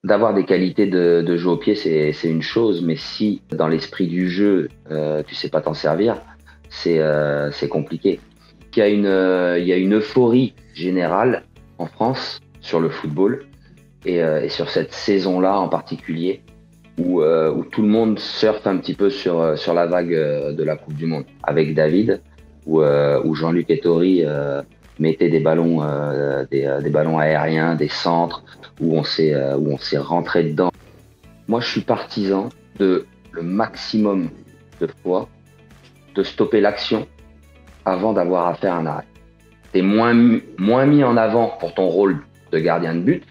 d'avoir des qualités de jeu au pied, c'est une chose, mais si dans l'esprit du jeu, tu sais pas t'en servir, c'est compliqué. Il y a une euphorie générale en France sur le football et sur cette saison-là en particulier où tout le monde surfe un petit peu sur la vague de la Coupe du Monde avec David, où Jean-Luc Ettori mettait des ballons aériens, des centres, où on s'est rentré dedans. Moi, je suis partisan de le maximum de fois de stopper l'action avant d'avoir à faire un arrêt. T'es moins mis en avant pour ton rôle de gardien de but,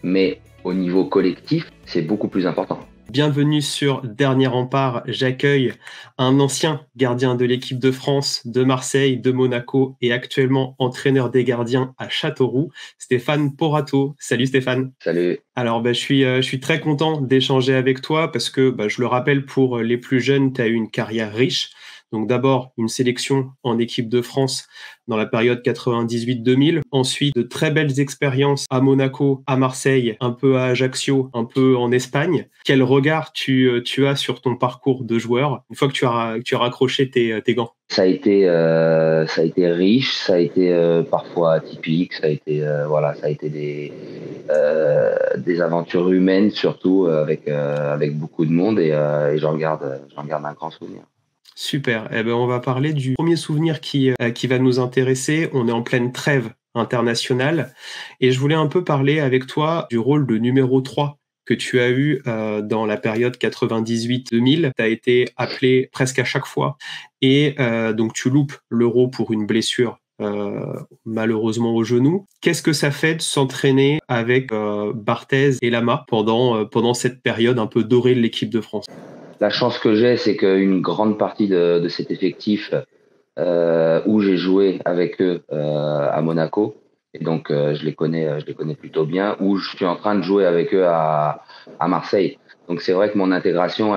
mais au niveau collectif, c'est beaucoup plus important. Bienvenue sur Dernier Rempart. J'accueille un ancien gardien de l'équipe de France, de Marseille, de Monaco et actuellement entraîneur des gardiens à Châteauroux, Stéphane Porato. Salut Stéphane. Salut. Alors je suis très content d'échanger avec toi parce que je le rappelle pour les plus jeunes, tu as eu une carrière riche. Donc d'abord une sélection en équipe de France dans la période 98-2000. Ensuite, de très belles expériences à Monaco, à Marseille, un peu à Ajaccio, un peu en Espagne. Quel regard tu as sur ton parcours de joueur une fois que tu as raccroché tes gants? Ça a été riche, ça a été parfois atypique, ça a été des aventures humaines surtout avec beaucoup de monde et j'en garde un grand souvenir. Super. Eh ben, on va parler du premier souvenir qui va nous intéresser. On est en pleine trêve internationale et je voulais un peu parler avec toi du rôle de numéro 3 que tu as eu dans la période 98-2000. Tu as été appelé presque à chaque fois et donc tu loupes l'Euro pour une blessure malheureusement au genou. Qu'est-ce que ça fait de s'entraîner avec Barthez et Lama pendant cette période un peu dorée de l'équipe de France? La chance que j'ai, c'est qu'une grande partie de cet effectif où j'ai joué avec eux à Monaco, et donc je les connais plutôt bien, où je suis en train de jouer avec eux à Marseille. Donc c'est vrai que mon intégration,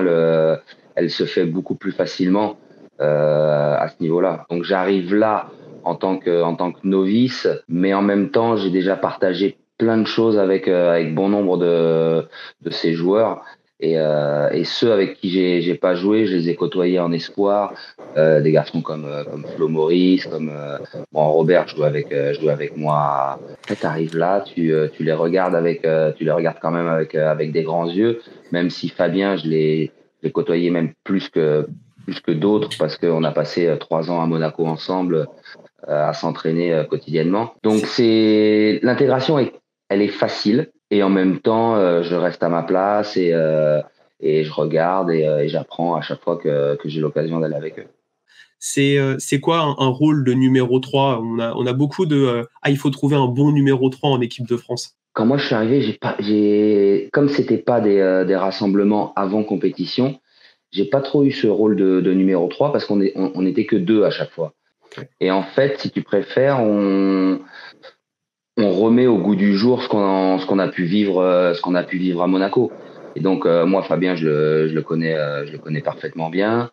elle se fait beaucoup plus facilement à ce niveau-là. Donc j'arrive là en tant que novice, mais en même temps, j'ai déjà partagé plein de choses avec bon nombre de ces joueurs. Et ceux avec qui j'ai pas joué, je les ai côtoyés en espoir. Des garçons comme Flo Maurice, bon, Robert, je jouais avec moi. En fait, t'arrives là, tu les regardes tu les regardes quand même avec des grands yeux. Même si Fabien, je l'ai côtoyé même plus que d'autres parce qu'on a passé 3 ans à Monaco ensemble à s'entraîner quotidiennement. Donc l'intégration elle est facile et en même temps je reste à ma place et je regarde et j'apprends à chaque fois que j'ai l'occasion d'aller avec eux. C'est quoi un rôle de numéro 3? On a beaucoup de il faut trouver un bon numéro 3 en équipe de France. Quand moi je suis arrivé, comme c'était pas des rassemblements avant compétition, j'ai pas trop eu ce rôle de numéro 3 parce on était que deux à chaque fois. Okay. Et en fait, si tu préfères, on remet au goût du jour ce qu'on a pu vivre, ce qu'on a pu vivre à Monaco. Et donc moi, Fabien, je le connais parfaitement bien.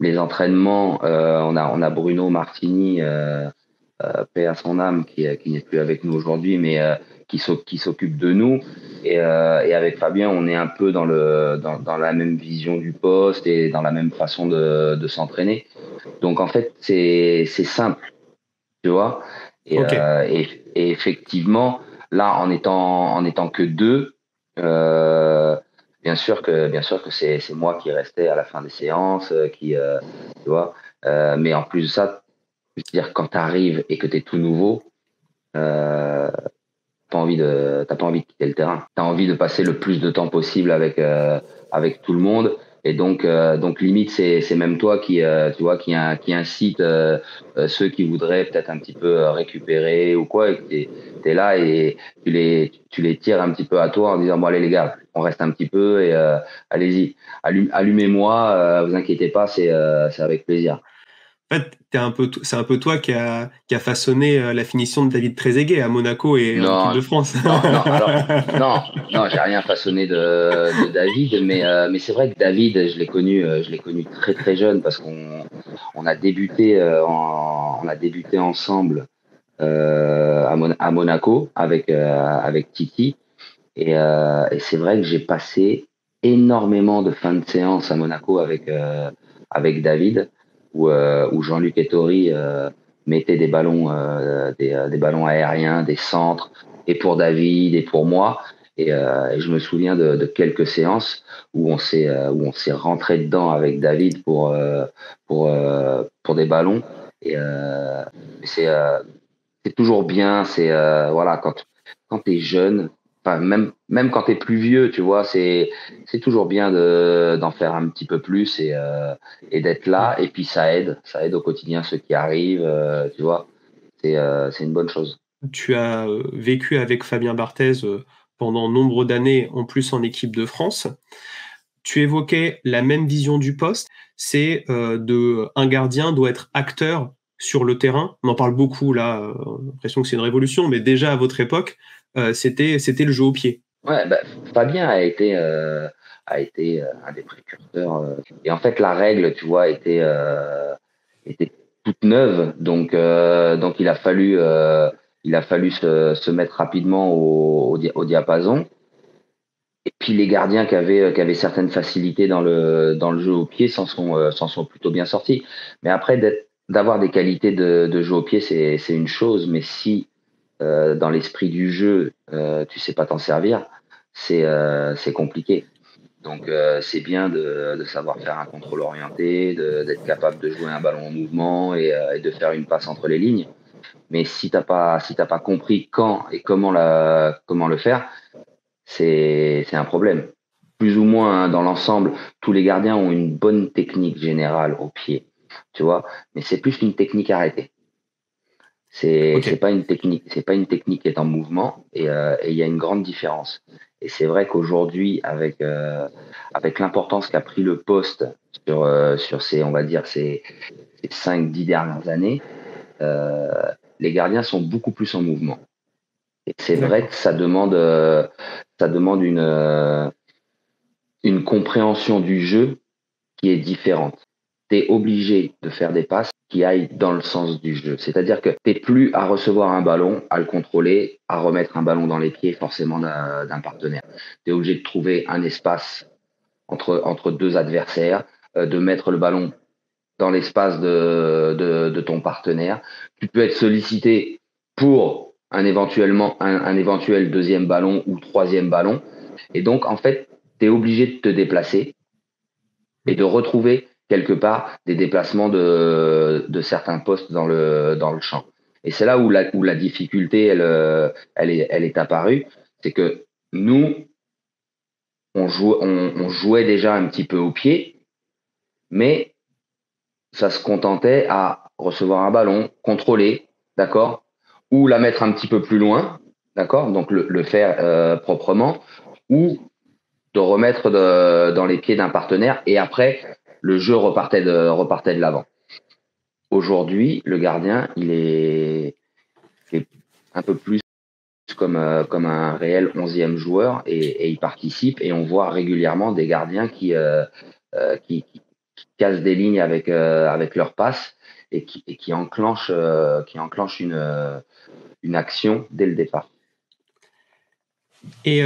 Les entraînements, on a Bruno Martini, paix à son âme, qui n'est plus avec nous aujourd'hui, mais qui s'occupe de nous. Et avec Fabien, on est un peu dans la même vision du poste et dans la même façon de s'entraîner. Donc en fait, c'est simple, tu vois. Okay. Et effectivement, là, en étant que deux, bien sûr que c'est moi qui restais à la fin des séances, tu vois. Mais en plus de ça, je veux dire, quand tu arrives et que tu es tout nouveau, t'as pas envie de quitter le terrain. T'as envie de passer le plus de temps possible avec tout le monde. Et donc limite, c'est même toi tu vois, qui incite ceux qui voudraient peut-être un petit peu récupérer ou quoi. Et t'es là et tu les tires un petit peu à toi en disant, bon, allez les gars, on reste un petit peu et allez-y, allumez-moi, vous inquiétez pas, c'est avec plaisir. En fait, c'est un peu toi qui a façonné la finition de David Trezeguet à Monaco et en équipe Non, de France. non, j'ai rien façonné de David, mais c'est vrai que David, je l'ai connu très très jeune parce on a débuté, on a débuté ensemble à Monaco avec Titi. Et c'est vrai que j'ai passé énormément de fins de séance à Monaco avec David, où Jean-Luc Ettori mettait des ballons aériens, des centres, et pour David et pour moi. Et je me souviens de quelques séances où on s'est rentré dedans avec David pour des ballons. Et c'est euh, c'est toujours bien. Voilà, quand t'es jeune, enfin même quand t'es plus vieux, tu vois, c'est toujours bien d'en faire un petit peu plus et d'être là. Et puis ça aide au quotidien ceux qui arrivent, tu vois. C'est une bonne chose. Tu as vécu avec Fabien Barthez pendant nombre d'années, en plus en équipe de France. Tu évoquais la même vision du poste, c'est un gardien doit être acteur sur le terrain. On en parle beaucoup là, l'impression que c'est une révolution, mais déjà à votre époque, c'était le jeu au pied. Ouais, bah, Fabien a été un des précurseurs. Et en fait, la règle, tu vois, était toute neuve. Donc il a fallu se mettre rapidement au diapason. Et puis les gardiens qui avaient certaines facilités dans le jeu au pied s'en sont plutôt bien sortis. Mais après, d'avoir des qualités de jeu au pied, c'est une chose. Mais si dans l'esprit du jeu, tu sais pas t'en servir, c'est compliqué. Donc c'est bien de savoir faire un contrôle orienté, d'être capable de jouer un ballon en mouvement et de faire une passe entre les lignes. Mais si t'as pas compris quand et comment le faire, c'est un problème. Plus ou moins hein, dans l'ensemble, tous les gardiens ont une bonne technique générale au pied, tu vois, mais c'est plus une technique arrêtée. Ok. C'est pas une technique qui est en mouvement et il y a une grande différence. Et c'est vrai qu'aujourd'hui, avec l'importance qu'a pris le poste sur ces, on va dire, ces 5-10 dernières années, euh, les gardiens sont beaucoup plus en mouvement. Et c'est vrai D'accord. que ça demande une compréhension du jeu qui est différente. Tu es obligé de faire des passes qui aillent dans le sens du jeu. C'est-à-dire que tu plus à recevoir un ballon, à le contrôler, à remettre un ballon dans les pieds forcément d'un partenaire. Tu es obligé de trouver un espace entre deux adversaires, de mettre le ballon dans l'espace de ton partenaire. Tu peux être sollicité pour un éventuel deuxième ballon ou troisième ballon. Et donc, en fait, tu es obligé de te déplacer et de retrouver quelque part des déplacements de certains postes dans le champ. Et c'est là où la difficulté, elle est apparue. C'est que nous, on jouait déjà un petit peu au pied, mais ça se contentait à recevoir un ballon, contrôler, d'accord, ou la mettre un petit peu plus loin, d'accord, donc le faire proprement, ou de remettre dans les pieds d'un partenaire et après le jeu repartait de l'avant. Aujourd'hui, le gardien, est un peu plus comme un réel 11e joueur et il participe et on voit régulièrement des gardiens qui cassent des lignes avec leur passe et qui enclenchent une action dès le départ. Et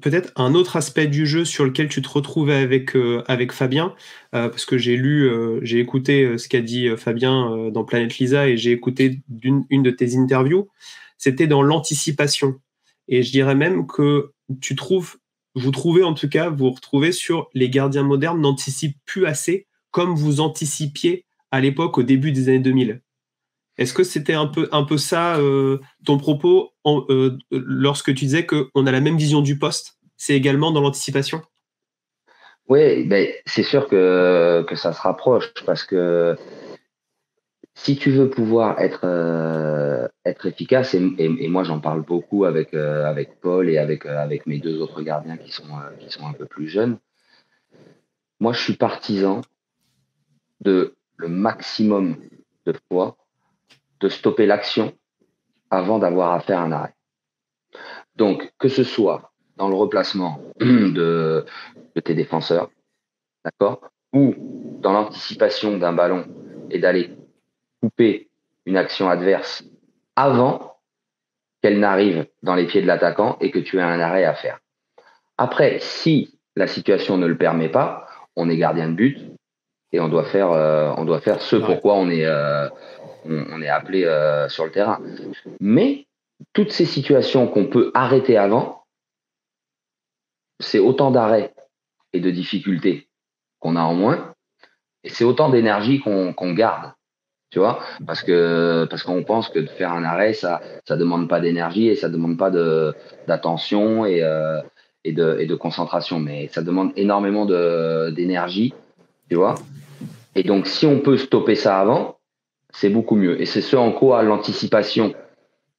peut-être un autre aspect du jeu sur lequel tu te retrouvais avec Fabien, parce que j'ai écouté ce qu'a dit Fabien dans Planète Lisa et j'ai écouté une de tes interviews, c'était dans l'anticipation. Et je dirais même que vous retrouvez sur les gardiens modernes n'anticipent plus assez comme vous anticipiez à l'époque au début des années 2000. Est-ce que c'était un peu ça ton propos lorsque tu disais qu'on a la même vision du poste? C'est également dans l'anticipation? Oui, ben, c'est sûr que ça se rapproche parce que si tu veux pouvoir être efficace, et moi j'en parle beaucoup avec Paul et avec mes deux autres gardiens qui sont un peu plus jeunes, moi je suis partisan de le maximum de fois de stopper l'action avant d'avoir à faire un arrêt. Donc, que ce soit dans le replacement de tes défenseurs, d'accord, ou dans l'anticipation d'un ballon et d'aller couper une action adverse avant qu'elle n'arrive dans les pieds de l'attaquant et que tu aies un arrêt à faire. Après, si la situation ne le permet pas, on est gardien de but et on doit faire ce Ouais. pourquoi on est appelé sur le terrain. Mais toutes ces situations qu'on peut arrêter avant, c'est autant d'arrêts et de difficultés qu'on a en moins, et c'est autant d'énergie qu'on garde. Tu vois, parce qu'on pense que de faire un arrêt, ça demande pas d'énergie et ça demande pas d'attention et de concentration, mais ça demande énormément d'énergie, tu vois. Et donc, si on peut stopper ça avant, c'est beaucoup mieux. Et c'est ce en quoi l'anticipation,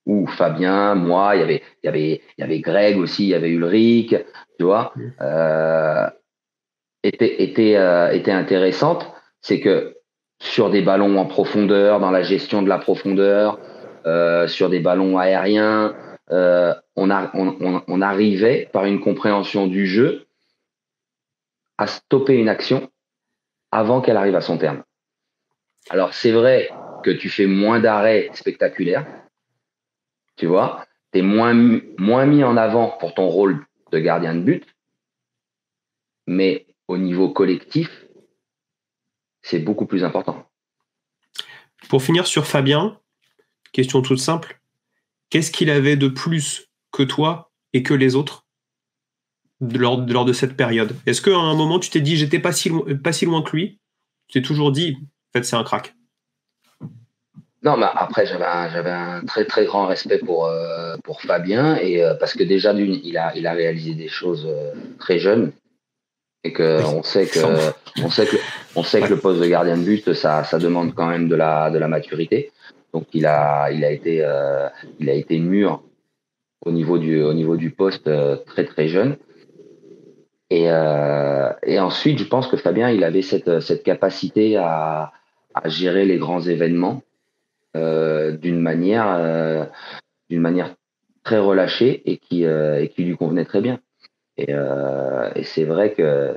où Fabien, moi, il y avait Greg aussi, il y avait Ulrich, tu vois, était intéressante, c'est que sur des ballons en profondeur, dans la gestion de la profondeur, sur des ballons aériens, on arrivait par une compréhension du jeu à stopper une action avant qu'elle arrive à son terme. Alors c'est vrai que tu fais moins d'arrêts spectaculaires, tu vois, tu es moins mis en avant pour ton rôle de gardien de but, mais au niveau collectif, c'est beaucoup plus important. Pour finir sur Fabien, question toute simple. Qu'est-ce qu'il avait de plus que toi et que les autres lors de cette période? Est-ce qu'à un moment, tu t'es dit, j'étais pas si loin que lui? Tu t'es toujours dit, en fait, c'est un crack. Non, mais après, j'avais un très, très grand respect pour Fabien, et parce que déjà, il a réalisé des choses très jeunes, et que Oui, on sait que ouais. le poste de gardien de but, ça demande quand même de la maturité. Donc, il a été mûr au niveau du poste très, très jeune. Et ensuite, je pense que Fabien, il avait cette capacité à gérer les grands événements euh, d'une manière, euh, d'une manière très relâchée et qui lui convenait très bien. Et c'est vrai que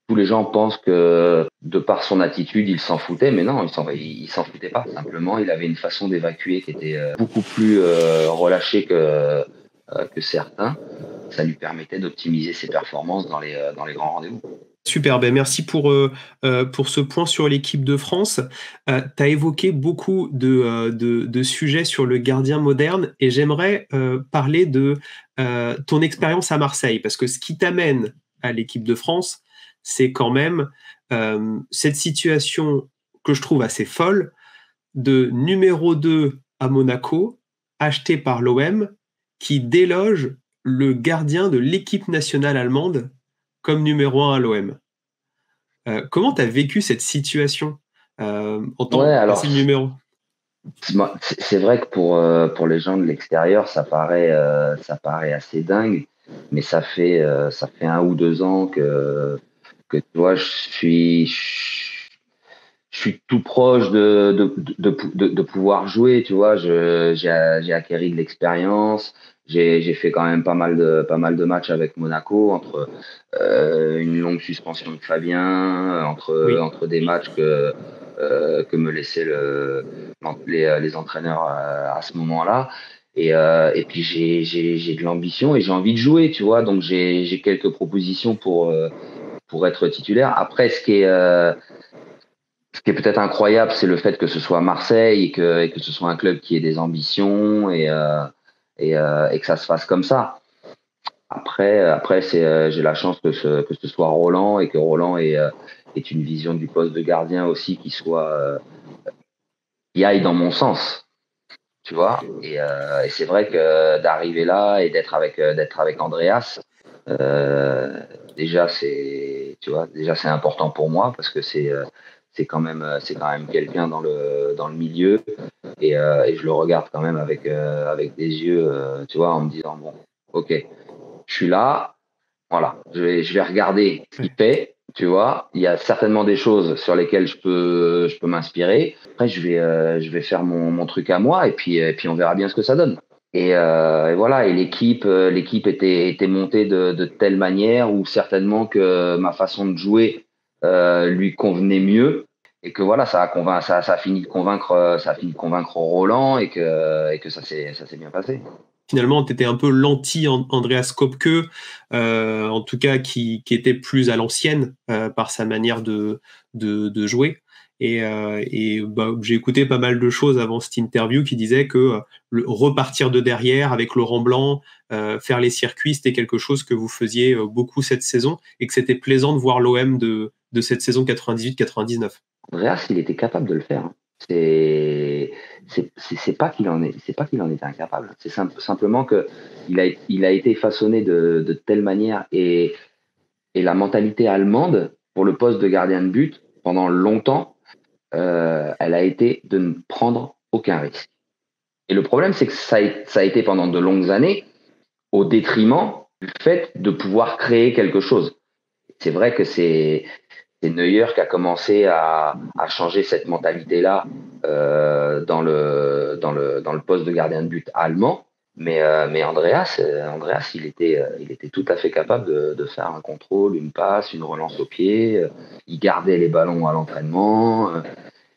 tous les gens pensent que de par son attitude, il s'en foutait, mais non, il s'en foutait pas. Simplement, il avait une façon d'évacuer qui était beaucoup plus relâchée que certains. Ça lui permettait d'optimiser ses performances dans les grands rendez-vous. Super, ben merci pour ce point sur l'équipe de France. Tu as évoqué beaucoup de sujets sur le gardien moderne et j'aimerais parler de ton expérience à Marseille, parce que ce qui t'amène à l'équipe de France, c'est quand même cette situation que je trouve assez folle de numéro 2 à Monaco, acheté par l'OM, qui déloge le gardien de l'équipe nationale allemande comme numéro 1 à l'OM. Comment tu as vécu cette situation en tant Ouais, que alors passé le numéro? c'est vrai que pour les gens de l'extérieur, ça paraît assez dingue, mais ça fait 1 ou 2 ans que tu vois, je suis tout proche de pouvoir jouer, tu vois. J'ai acquéri de l'expérience. J'ai fait quand même pas mal de matchs avec Monaco, entre une longue suspension de Fabien, Oui. entre des matchs que me laissaient les entraîneurs à ce moment-là. Et puis j'ai de l'ambition et j'ai envie de jouer, tu vois. Donc j'ai quelques propositions pour être titulaire. Après, ce qui est peut-être incroyable, c'est le fait que ce soit Marseille et que ce soit un club qui ait des ambitions et que ça se fasse comme ça. Après j'ai la chance que ce soit Roland et que Roland ait une vision du poste de gardien aussi qui aille dans mon sens, tu vois. Et c'est vrai que d'arriver là et d'être avec Andreas, euh, déjà tu vois, déjà c'est important pour moi parce que c'est quand même quelqu'un dans le milieu et je le regarde quand même avec des yeux, tu vois, en me disant bon, ok, je suis là, voilà, je vais regarder ce qu'il Ouais. fait. Tu vois, il y a certainement des choses sur lesquelles je peux m'inspirer. Après, je vais faire mon truc à moi et puis on verra bien ce que ça donne. Et voilà, et l'équipe était montée de telle manière où certainement que ma façon de jouer lui convenait mieux et que voilà, ça a fini de convaincre Roland et que ça s'est bien passé. finalement, tu étais un peu l'anti-Andreas Köpke, en tout cas qui était plus à l'ancienne par sa manière de jouer. Et j'ai écouté pas mal de choses avant cette interview qui disaient que repartir de derrière avec Laurent Blanc, faire les circuits, c'était quelque chose que vous faisiez beaucoup cette saison et que c'était plaisant de voir l'OM de cette saison 98-99. Andreas, il était capable de le faire, hein. C'est pas qu'il en est, c'est pas qu'il en était incapable. C'est simplement que il a été façonné de telle manière et la mentalité allemande pour le poste de gardien de but pendant longtemps, elle a été de ne prendre aucun risque. Et le problème, c'est que ça a été pendant de longues années au détriment du fait de pouvoir créer quelque chose. C'est vrai que c'est Neuer qui a commencé à changer cette mentalité-là dans le poste de gardien de but allemand. Mais Andreas, il était tout à fait capable de faire un contrôle, une passe, une relance au pied. Il gardait les ballons à l'entraînement.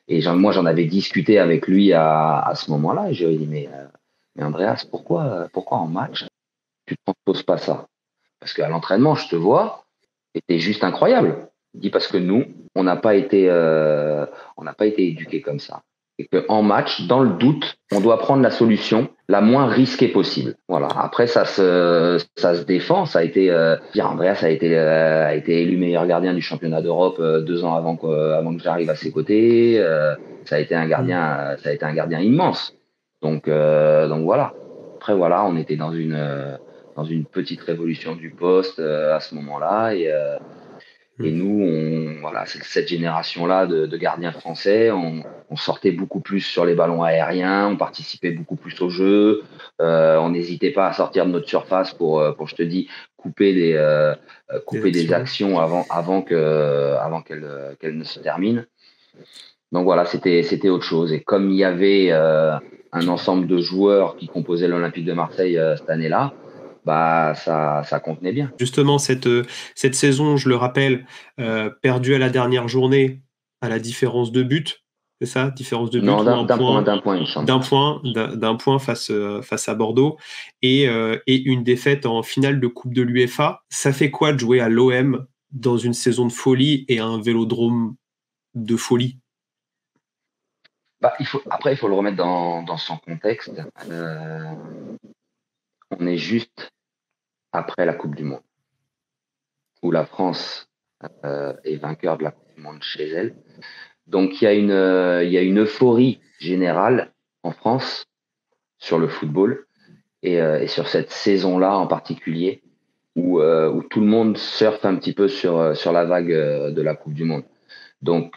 Et moi, j'en avais discuté avec lui à ce moment-là. Et je lui ai dit, mais Andreas, pourquoi en match, tu ne transposes pas ça? Parce qu'à l'entraînement, je te vois, et t'es juste incroyable. Il dit parce que nous, on n'a pas été éduqués comme ça. Et qu'en match, dans le doute, on doit prendre la solution la moins risquée possible. Voilà. Après, ça se défend. Ça a été, Andreas a été élu meilleur gardien du championnat d'Europe 2 ans avant que j'arrive à ses côtés. Ça a été un gardien immense. Donc voilà. Après voilà, on était dans une petite révolution du poste à ce moment-là et nous, voilà, c'est cette génération-là de gardiens français. On sortait beaucoup plus sur les ballons aériens, on participait beaucoup plus au jeu. On n'hésitait pas à sortir de notre surface pour je te dis, couper des actions avant qu'elles ne se terminent. Donc voilà, c'était autre chose. Et comme il y avait un ensemble de joueurs qui composaient l'Olympique de Marseille cette année-là, bah ça contenait bien. Justement, cette saison, je le rappelle, perdue à la dernière journée à la différence de but, c'est ça? Différence de but Non, ou un point? d'un point, il me semble. D'un point face à Bordeaux et une défaite en finale de Coupe de l'UEFA. Ça fait quoi de jouer à l'OM dans une saison de folie et à un vélodrome de folie? Bah, après, il faut le remettre dans son contexte. On est juste après la Coupe du Monde, où la France est vainqueur de la Coupe du Monde chez elle. Donc il y a une euphorie générale en France sur le football et sur cette saison-là en particulier, où tout le monde surfe un petit peu sur la vague de la Coupe du Monde. Donc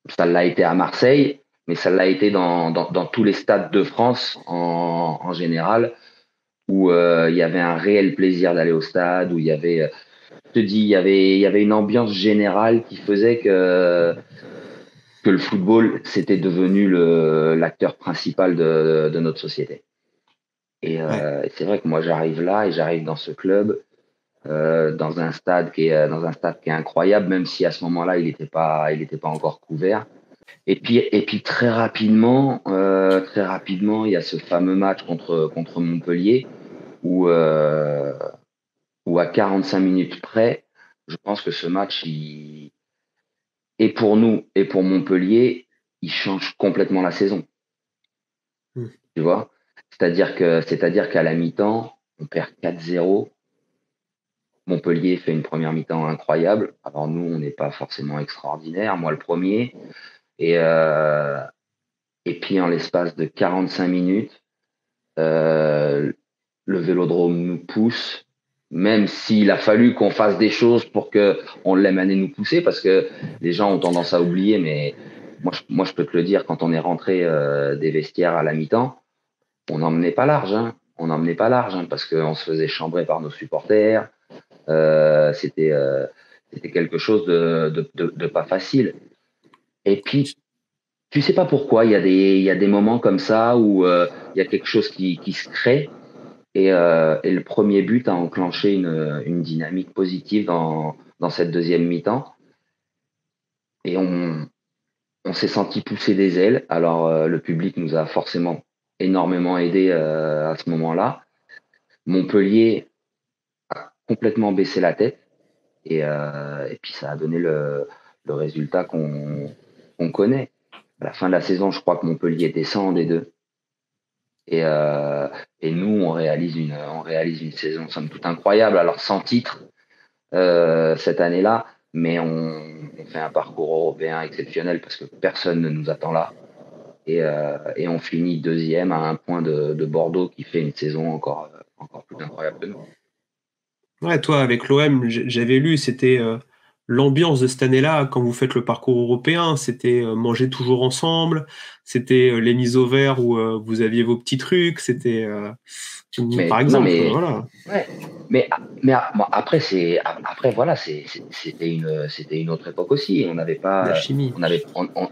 ça l'a été à Marseille, mais ça l'a été dans tous les stades de France en général, où il y avait un réel plaisir d'aller au stade, où il y avait, je te dis, il y avait une ambiance générale qui faisait que le football, c'était devenu l'acteur principal de notre société. Et c'est vrai que moi, j'arrive là et j'arrive dans ce club, dans un stade dans un stade qui est incroyable, même si à ce moment-là, il était pas encore couvert. Et puis très rapidement, il y a ce fameux match contre Montpellier où, où à 45 minutes près, je pense que ce match, et pour nous et pour Montpellier, il change complètement la saison. Tu vois? C'est-à-dire qu'à la mi-temps, on perd 4-0. Montpellier fait une première mi-temps incroyable. Alors nous, on n'est pas forcément extraordinaire, moi le premier. Et, euh, et puis en l'espace de 45 minutes, euh, le Vélodrome nous pousse, même s'il a fallu qu'on fasse des choses pour que on l'aime aller nous pousser, parce que les gens ont tendance à oublier, mais moi je peux te le dire, quand on est rentré des vestiaires à la mi-temps, on n'emmenait pas large, hein. On n'emmenait pas large, hein, parce qu'on se faisait chambrer par nos supporters. Euh, c'était euh, C'était quelque chose de pas facile. Et puis, tu sais pas pourquoi, il y a des moments comme ça où il y a quelque chose qui se crée. Et le premier but a enclenché une dynamique positive dans cette deuxième mi-temps. Et on s'est senti pousser des ailes. Alors, le public nous a forcément énormément aidé à ce moment-là. Montpellier a complètement baissé la tête et puis ça a donné le résultat qu'on connaît. À la fin de la saison, je crois que Montpellier descend en D2. Et, euh, et nous, on réalise une saison somme toute incroyable. Alors sans titre cette année-là, mais on fait un parcours européen exceptionnel parce que personne ne nous attend là. Et on finit deuxième à un point de Bordeaux qui fait une saison encore plus incroyable que nous. Ouais, toi, avec l'OM, j'avais lu, c'était l'ambiance de cette année-là, quand vous faites le parcours européen, c'était manger toujours ensemble, c'était les mises au vert où vous aviez vos petits trucs, c'était, par Mais non, exemple, mais voilà, ouais, bon, après voilà, c'était une autre époque aussi. la chimie.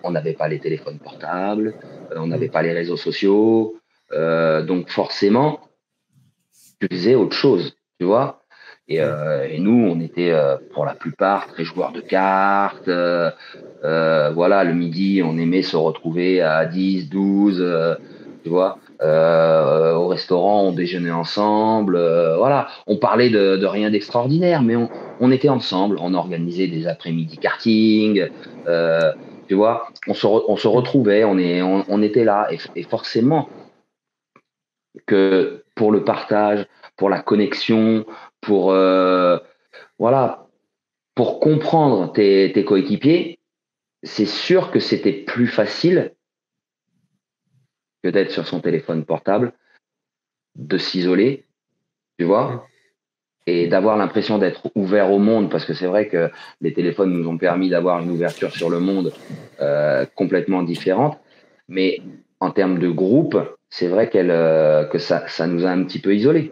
On n'avait pas les téléphones portables, on n'avait Mm. pas les réseaux sociaux, donc forcément tu faisais autre chose, tu vois. Ouais. Et nous, on était pour la plupart très joueurs de cartes. Voilà, le midi, on aimait se retrouver à 10, 12, tu vois. Au restaurant, on déjeunait ensemble. Voilà, on parlait de rien d'extraordinaire, mais on était ensemble. On organisait des après-midi karting. Euh, tu vois, on se Mm. retrouvait, on était là. Et forcément, que pour le partage, pour la connexion, pour voilà, pour comprendre tes coéquipiers, c'est sûr que c'était plus facile que d'être sur son téléphone portable, de s'isoler, tu Mm. vois, et d'avoir l'impression d'être ouvert au monde, parce que c'est vrai que les téléphones nous ont permis d'avoir une ouverture sur le monde complètement différente, mais en termes de groupe, c'est vrai que ça nous a un petit peu isolés.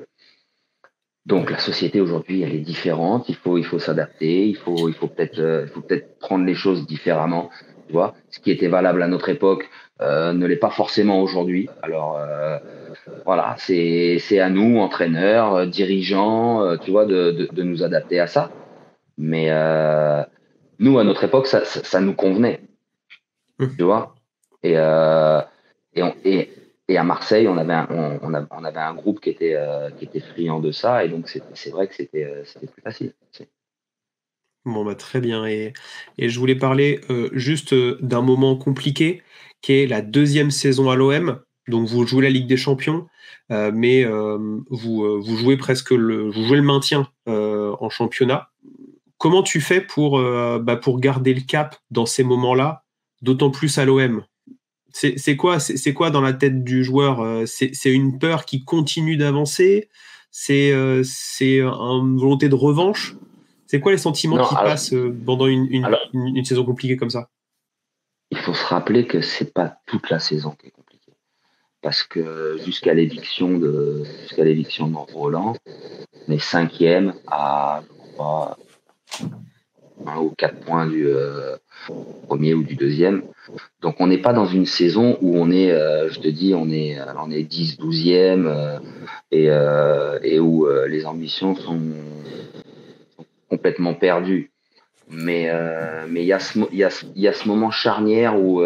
Donc Ouais. la société aujourd'hui, elle est différente. Il faut s'adapter. Il faut peut-être prendre les choses différemment. Tu vois, ce qui était valable à notre époque ne l'est pas forcément aujourd'hui. Alors voilà, c'est à nous, entraîneurs, dirigeants, tu vois, de nous adapter à ça. Mais nous, à notre époque, ça nous convenait. Tu Mm. vois. Et, euh, et, on- et, et à Marseille, on avait un groupe qui était friand de ça. Et donc, c'est vrai que c'était plus facile. Bon, bah, très bien et je voulais parler, juste, d'un moment compliqué qui est la deuxième saison à l'OM. Donc vous jouez la Ligue des Champions, mais vous jouez vous jouez le maintien, en championnat. Comment tu fais pour garder le cap dans ces moments-là, d'autant plus à l'OM? C'est quoi dans la tête du joueur? C'est une peur qui continue d'avancer? C'est une volonté de revanche? C'est quoi les sentiments Non, qui passent pendant alors, une saison compliquée comme ça? il faut se rappeler que c'est pas toute la saison qui est compliquée. Parce que jusqu'à l'éviction de Roland, on est cinquième à, je crois, un ou quatre points du premier ou du deuxième. Donc on n'est pas dans une saison où on est, je te dis, on est 10, 12e et où les ambitions sont complètement perdues. Mais il y a ce moment charnière où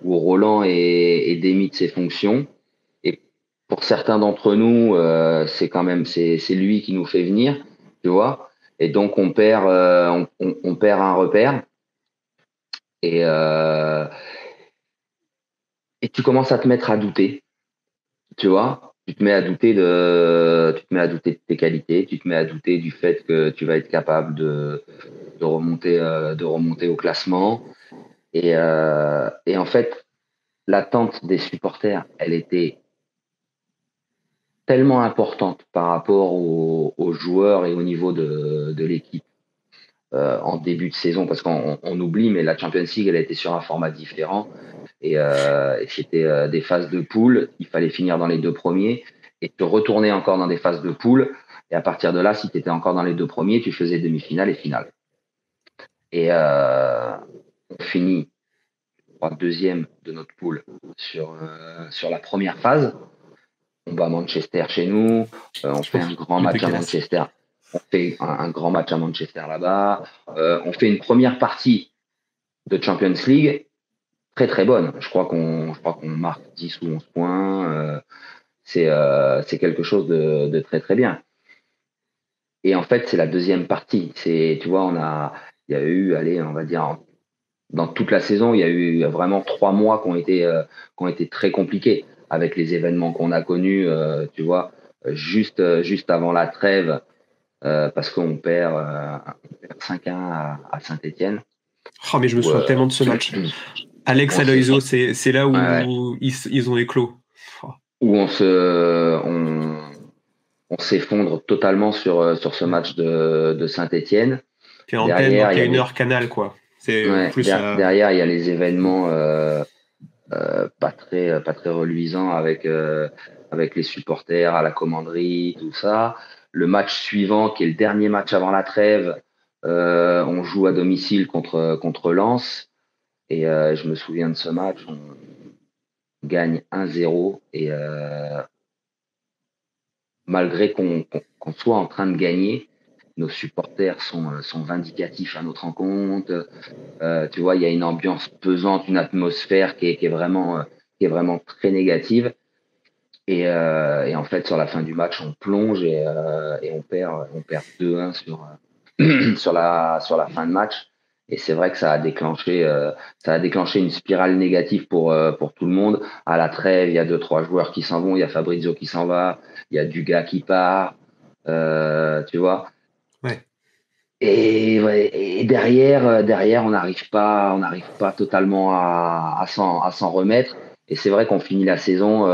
Roland est démis de ses fonctions. Et pour certains d'entre nous, c'est quand même c'est lui qui nous fait venir, tu vois. Et donc on perd un repère et, euh, et tu commences à te mettre à douter, tu vois. Tu te mets à douter de tes qualités, tu te mets à douter du fait que tu vas être capable de remonter au classement. Et en fait, l'attente des supporters, elle était tellement importante par rapport aux joueurs et au niveau de l'équipe en début de saison, parce qu'on oublie, mais la Champions League, elle a été sur un format différent et c'était des phases de poule. Il fallait finir dans les deux premiers et te retourner encore dans des phases de poule. Et à partir de là, si tu étais encore dans les deux premiers, tu faisais demi-finale et finale. Et on finit deuxième de notre poule sur la première phase. On bat Manchester chez nous, on fait un grand Le match à classe. Manchester. On fait un grand match à Manchester là-bas. On fait une première partie de Champions League très très bonne. Je crois qu'on marque 10 ou 11 points. c'est quelque chose de très très bien. Et en fait, c'est la deuxième partie. Tu vois, il y a eu, allez, on va dire, dans toute la saison, il y a eu vraiment 3 mois qui ont été très compliqués avec les événements qu'on a connus, tu vois, juste avant la trêve, parce qu'on perd 5-1 à Saint-Étienne. Oh, mais je me souviens tellement de ce match. Alex Aloiso, c'est là où ils ont éclos. Oh. Où on s'effondre totalement sur ce match de Saint-Étienne. Puis antenne 21h canal, quoi. Derrière, il y a les événements pas très reluisants avec les supporters à la commanderie, tout ça. Le match suivant, qui est le dernier match avant la trêve, on joue à domicile contre Lens. Et je me souviens de ce match, on gagne 1-0 et malgré qu'on soit en train de gagner, nos supporters sont vindicatifs à notre encontre. Tu vois, il y a une ambiance pesante, une atmosphère qui est vraiment très négative. Et en fait, sur la fin du match, on plonge et on perd 2-1 sur la fin de match. Et c'est vrai que ça a déclenché une spirale négative pour tout le monde. À la trêve, il y a 2-3 joueurs qui s'en vont. Il y a Fabrizio qui s'en va. Il y a Dugas qui part. Tu vois. Ouais. Et derrière, on n'arrive pas totalement à s'en remettre. Et c'est vrai qu'on finit la saison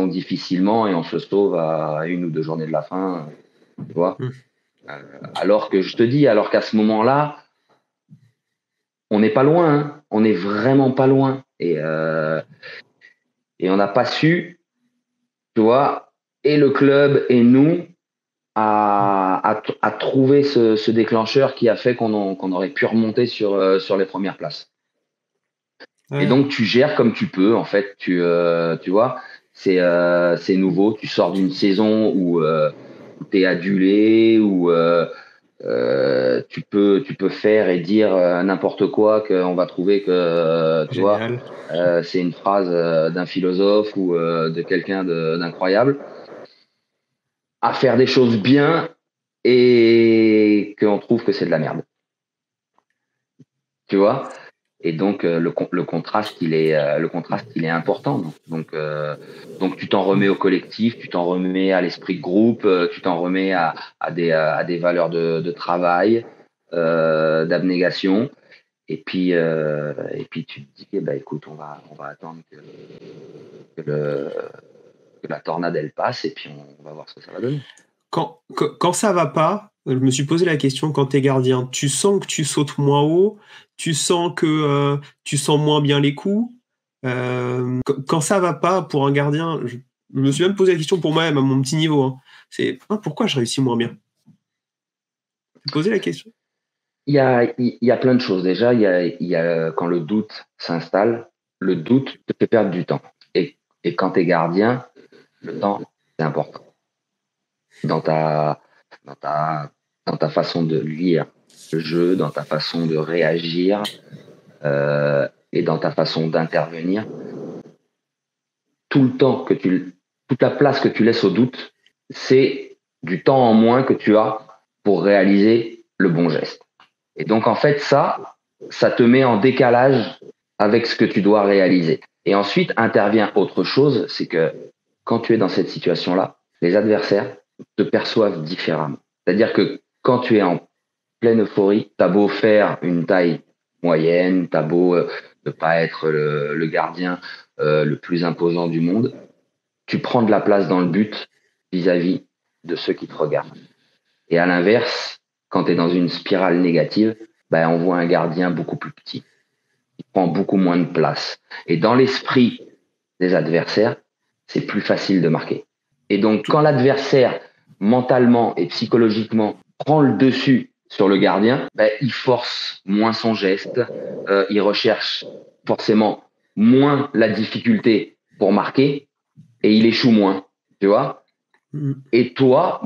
difficilement et on se sauve à 1 ou 2 journées de la fin. Tu vois. Alors qu'à ce moment-là, on n'est pas loin, hein. On n'est vraiment pas loin. Et on n'a pas su, tu vois, et le club et nous, à trouver ce déclencheur qui a fait qu'on aurait pu remonter sur les premières places. Ouais. Et donc, tu gères comme tu peux, en fait. Tu vois, c'est nouveau. Tu sors d'une saison où tu es adulé, où tu peux faire et dire n'importe quoi, qu'on va trouver que tu vois, c'est une phrase d'un philosophe ou de quelqu'un d'incroyable, à faire des choses bien et qu'on trouve que c'est de la merde, tu vois. Et donc le contraste il est important. Donc tu t'en remets au collectif, tu t'en remets à l'esprit de groupe, tu t'en remets à des valeurs de travail, d'abnégation. Et puis tu te dis, bah écoute, on va attendre que la tornade elle passe et puis on va voir ce que ça va donner. Quand ça va pas, je me suis posé la question, quand t'es gardien, tu sens que tu sautes moins haut, tu sens que tu sens moins bien les coups. Quand ça va pas pour un gardien, je me suis même posé la question pour moi-même à mon petit niveau. Hein. C'est pourquoi je réussis moins bien. Tu posé la question. Il y a plein de choses. Déjà, il y a quand le doute s'installe, le doute te fait perdre du temps. Et quand tu es gardien, le temps, c'est important. Dans ta façon de lire le jeu, dans ta façon de réagir et dans ta façon d'intervenir, toute la place que tu laisses au doute, c'est du temps en moins que tu as pour réaliser le bon geste. Et donc, en fait, ça te met en décalage avec ce que tu dois réaliser. Et ensuite, intervient autre chose, c'est que quand tu es dans cette situation-là, les adversaires te perçoivent différemment. C'est-à-dire que quand tu es en pleine euphorie, t'as beau faire une taille moyenne, t'as beau ne pas être le gardien le plus imposant du monde, tu prends de la place dans le but vis-à-vis de ceux qui te regardent. Et à l'inverse, quand tu es dans une spirale négative, on voit un gardien beaucoup plus petit. Il prend beaucoup moins de place. Et dans l'esprit des adversaires, c'est plus facile de marquer. Et donc, quand l'adversaire, mentalement et psychologiquement, prend le dessus sur le gardien, il force moins son geste, il recherche forcément moins la difficulté pour marquer et il échoue moins, tu vois. Et toi,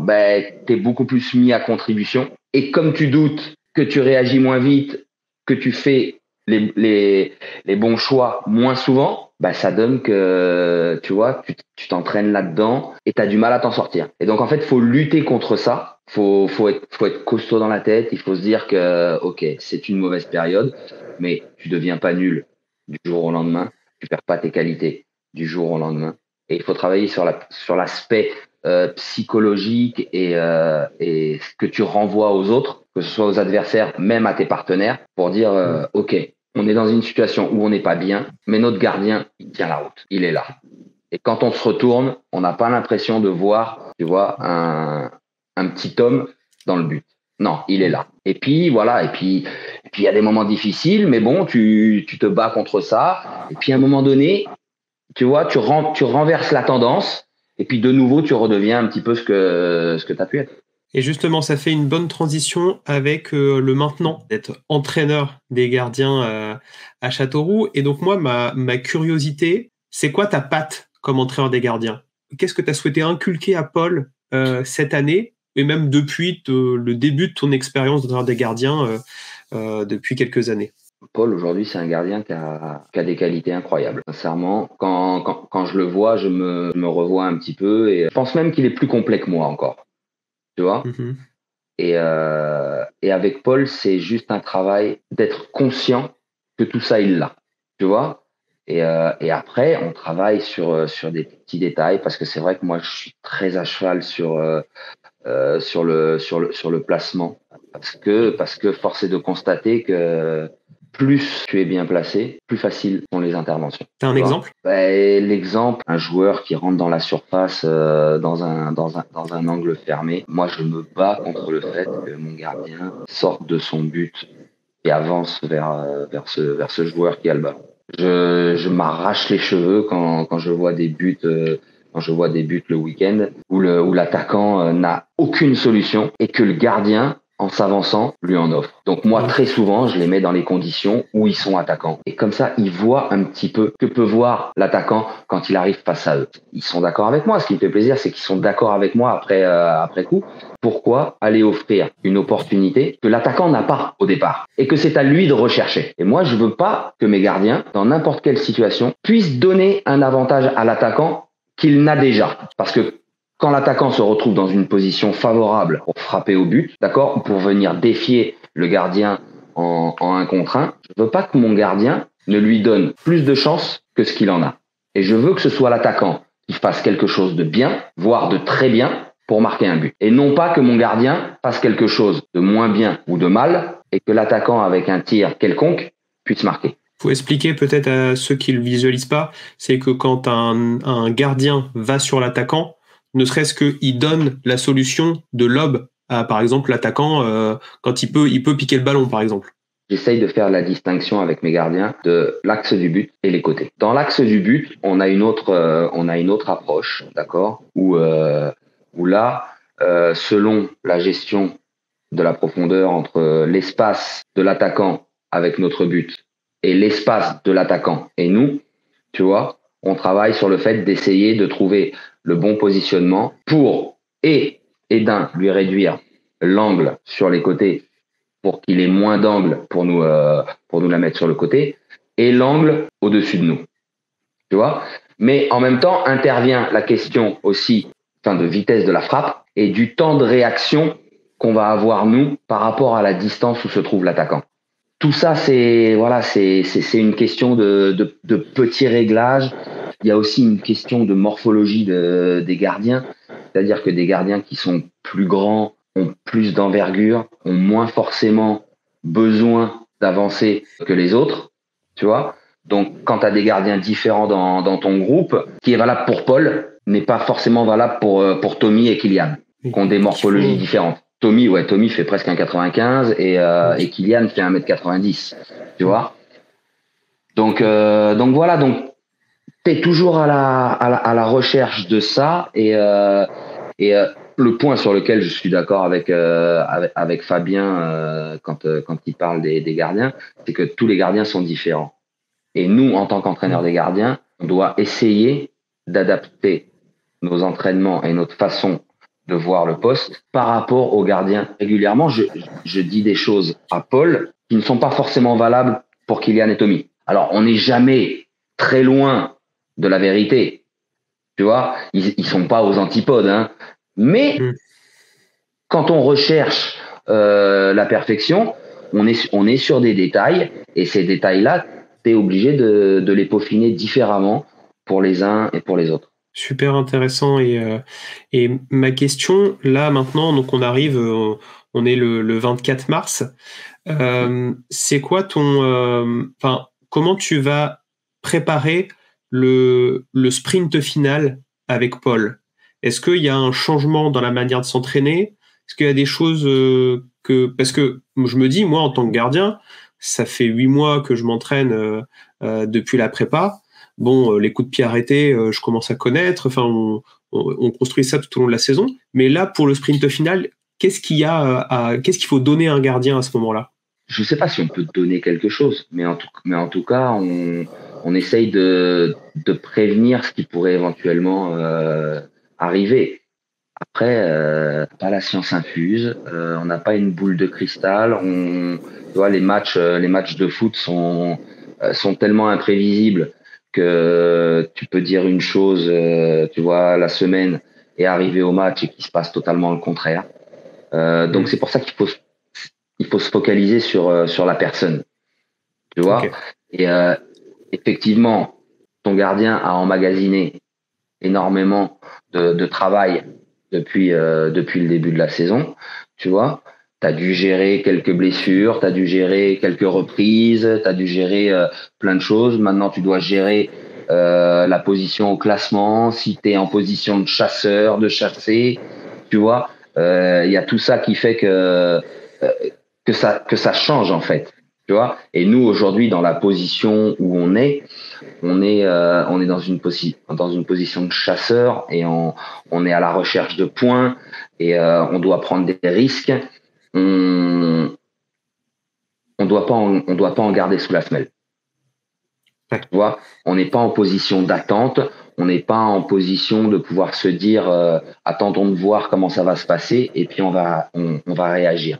tu es beaucoup plus mis à contribution. Et comme tu doutes, que tu réagis moins vite, que tu fais les bons choix moins souvent, bah, ça donne que, tu vois, tu t'entraînes là-dedans et tu as du mal à t'en sortir. Et donc, en fait, faut lutter contre ça. Faut être costaud dans la tête. Il faut se dire que, OK, c'est une mauvaise période, mais tu deviens pas nul du jour au lendemain. Tu perds pas tes qualités du jour au lendemain. Et il faut travailler sur l'aspect psychologique et ce que tu renvoies aux autres, que ce soit aux adversaires, même à tes partenaires, pour dire, OK, on est dans une situation où on n'est pas bien, mais notre gardien, il tient la route. Il est là. Et quand on se retourne, on n'a pas l'impression de voir, tu vois, un petit homme dans le but. Non, il est là. Et puis, voilà. Et puis, il y a des moments difficiles, mais bon, tu te bats contre ça. Et puis, à un moment donné, tu vois, tu renverses la tendance. Et puis, de nouveau, tu redeviens un petit peu ce que tu as pu être. Et justement, ça fait une bonne transition avec le maintenant, d'être entraîneur des gardiens à Châteauroux. Et donc moi, ma curiosité, c'est quoi ta patte comme entraîneur des gardiens? Qu'est-ce que tu as souhaité inculquer à Paul cette année, et même depuis le début de ton expérience d'entraîneur des gardiens depuis quelques années? Paul, aujourd'hui, c'est un gardien qui a des qualités incroyables. Sincèrement, quand je le vois, je me revois un petit peu et je pense même qu'il est plus complet que moi encore. Tu vois? Mmh. Et avec Paul, c'est juste un travail d'être conscient que tout ça, il l'a. Tu vois? Et après, on travaille sur des petits détails parce que c'est vrai que moi, je suis très à cheval sur le placement. Parce que force est de constater que plus tu es bien placé, plus facile sont les interventions. T'as un Tu vois? exemple? L'exemple, un joueur qui rentre dans la surface dans un angle fermé. Moi, je me bats contre le fait que mon gardien sorte de son but et avance vers ce joueur qui a le ballon. Je m'arrache les cheveux quand je vois des buts. Quand je vois des buts le week-end où l'attaquant n'a aucune solution et que le gardien, en s'avançant, lui en offre. Donc moi, très souvent, je les mets dans les conditions où ils sont attaquants. Et comme ça, ils voient un petit peu que peut voir l'attaquant quand il arrive face à eux. Ils sont d'accord avec moi. Ce qui me fait plaisir, c'est qu'ils sont d'accord avec moi après coup. Pourquoi aller offrir une opportunité que l'attaquant n'a pas au départ et que c'est à lui de rechercher? Et moi, je veux pas que mes gardiens, dans n'importe quelle situation, puissent donner un avantage à l'attaquant qu'il n'a déjà. Parce que quand l'attaquant se retrouve dans une position favorable pour frapper au but, d'accord, ou pour venir défier le gardien en 1 contre 1, je veux pas que mon gardien ne lui donne plus de chances que ce qu'il en a. Et je veux que ce soit l'attaquant qui fasse quelque chose de bien, voire de très bien, pour marquer un but. Et non pas que mon gardien fasse quelque chose de moins bien ou de mal, et que l'attaquant, avec un tir quelconque, puisse marquer. Faut expliquer peut-être à ceux qui le visualisent pas, c'est que quand un gardien va sur l'attaquant, ne serait-ce qu'il donne la solution de lob à, par exemple, l'attaquant quand il peut piquer le ballon, par exemple. J'essaye de faire la distinction avec mes gardiens de l'axe du but et les côtés. Dans l'axe du but, on a une autre approche, d'accord, où là, selon la gestion de la profondeur entre l'espace de l'attaquant avec notre but et l'espace de l'attaquant et nous, tu vois, on travaille sur le fait d'essayer de trouver le bon positionnement pour lui réduire l'angle sur les côtés pour qu'il ait moins d'angle pour nous la mettre sur le côté et l'angle au-dessus de nous, tu vois. Mais en même temps intervient la question aussi de vitesse de la frappe et du temps de réaction qu'on va avoir nous par rapport à la distance où se trouve l'attaquant. Tout ça, c'est une question de petits réglages. Il y a aussi une question de morphologie des gardiens, c'est-à-dire que des gardiens qui sont plus grands ont plus d'envergure, ont moins forcément besoin d'avancer que les autres, tu vois. Donc, quand tu as des gardiens différents dans ton groupe, ce qui est valable pour Paul n'est pas forcément valable pour Tommy et Kylian, qui ont des morphologies différentes. Tommy fait presque 1,95 et Kylian fait 1,90 m, tu vois. Donc voilà, donc t'es toujours à la recherche de ça et le point sur lequel je suis d'accord avec Fabien quand il parle des gardiens, c'est que tous les gardiens sont différents. Et nous, en tant qu'entraîneurs des gardiens, on doit essayer d'adapter nos entraînements et notre façon de voir le poste par rapport aux gardiens. Régulièrement, je dis des choses à Paul qui ne sont pas forcément valables pour Kylian et Tommy. Alors, on n'est jamais très loin de la vérité. Tu vois, ils sont pas aux antipodes, hein. Mais quand on recherche la perfection, on est sur des détails, et ces détails-là, tu es obligé de les peaufiner différemment pour les uns et pour les autres. Super intéressant. Et ma question, là, maintenant, donc on arrive, on est le 24 mars. C'est quoi comment tu vas préparer le sprint final avec Paul? Est-ce qu'il y a un changement dans la manière de s'entraîner? Est-ce qu'il y a des choses parce que je me dis, moi, en tant que gardien, ça fait 8 mois que je m'entraîne depuis la prépa. Bon, les coups de pied arrêtés, je commence à connaître. Enfin, on construit ça tout au long de la saison. Mais là, pour le sprint final, qu'est-ce qu'il faut donner à un gardien à ce moment-là? Je ne sais pas si on peut donner quelque chose, mais en tout cas, on essaye de prévenir ce qui pourrait éventuellement arriver. Après, pas la science infuse, on n'a pas une boule de cristal. Tu vois, les matchs de foot sont tellement imprévisibles que tu peux dire une chose, tu vois, la semaine et arriver au match et qu'il se passe totalement le contraire. Donc c'est pour ça qu'il faut se focaliser sur la personne, tu vois. Okay. Et effectivement, ton gardien a emmagasiné énormément de travail depuis le début de la saison, tu vois. Tu as dû gérer quelques blessures, tu as dû gérer quelques reprises, tu as dû gérer plein de choses. Maintenant, tu dois gérer la position au classement, si tu es en position de chasseur, de chasser, tu vois. Il y a tout ça qui fait que ça change, en fait, tu vois. Et nous, aujourd'hui, dans la position où on est dans une position de chasseur, et on est à la recherche de points, et on doit prendre des risques. On doit pas en garder sous la semelle. Tu vois, on n'est pas en position d'attente, on n'est pas en position de pouvoir se dire attendons de voir comment ça va se passer et puis on va réagir.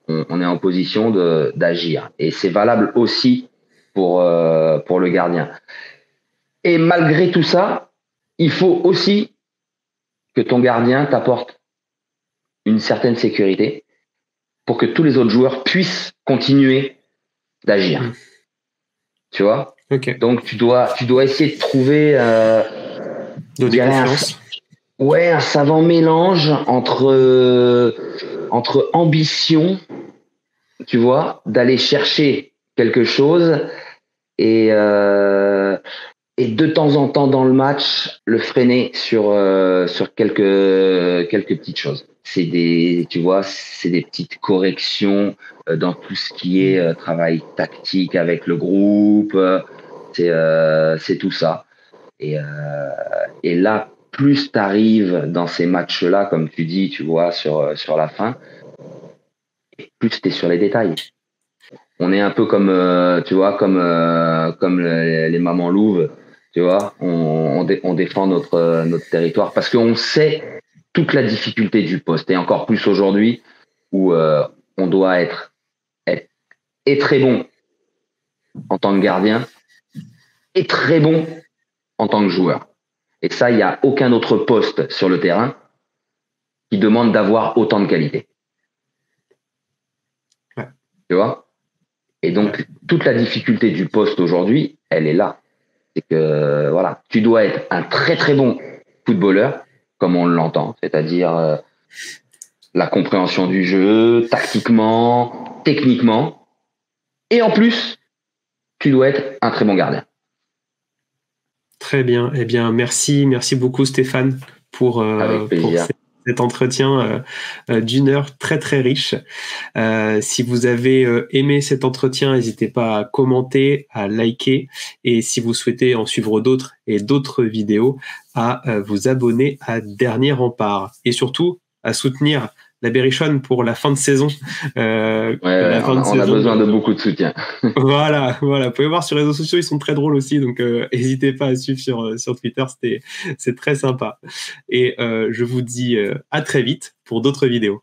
On est en position d'agir, et c'est valable aussi pour le gardien. Et malgré tout ça, il faut aussi que ton gardien t'apporte une certaine sécurité pour que tous les autres joueurs puissent continuer d'agir. Tu vois? Okay. Donc tu dois essayer de trouver un savant mélange entre ambition, tu vois, d'aller chercher quelque chose, et de temps en temps dans le match le freiner sur quelques petites choses. C'est des petites corrections dans tout ce qui est travail tactique avec le groupe. C'est tout ça. Et là, plus tu arrives dans ces matchs-là, comme tu dis, tu vois, sur la fin, plus tu es sur les détails. On est un peu comme, tu vois, comme les mamans louves, tu vois. On défend notre territoire parce qu'on sait toute la difficulté du poste, et encore plus aujourd'hui où on doit être et très bon en tant que gardien et très bon en tant que joueur. Et ça, il n'y a aucun autre poste sur le terrain qui demande d'avoir autant de qualité. Ouais. Tu vois? Et donc, toute la difficulté du poste aujourd'hui, elle est là. C'est que, voilà, tu dois être un très très bon footballeur, comme on l'entend, c'est-à-dire la compréhension du jeu, tactiquement, techniquement, et en plus, tu dois être un très bon gardien. Très bien. Eh bien, merci beaucoup Stéphane pour cet entretien d'une heure très très riche. Si vous avez aimé cet entretien, n'hésitez pas à commenter, à liker, et si vous souhaitez en suivre d'autres et d'autres vidéos, à vous abonner à Dernier Rempart, et surtout à soutenir la Berrichonne pour la fin de saison. On a besoin de beaucoup de soutien. Voilà. Vous pouvez voir sur les réseaux sociaux, ils sont très drôles aussi, donc n'hésitez pas à suivre sur Twitter, c'est très sympa. Et je vous dis à très vite pour d'autres vidéos.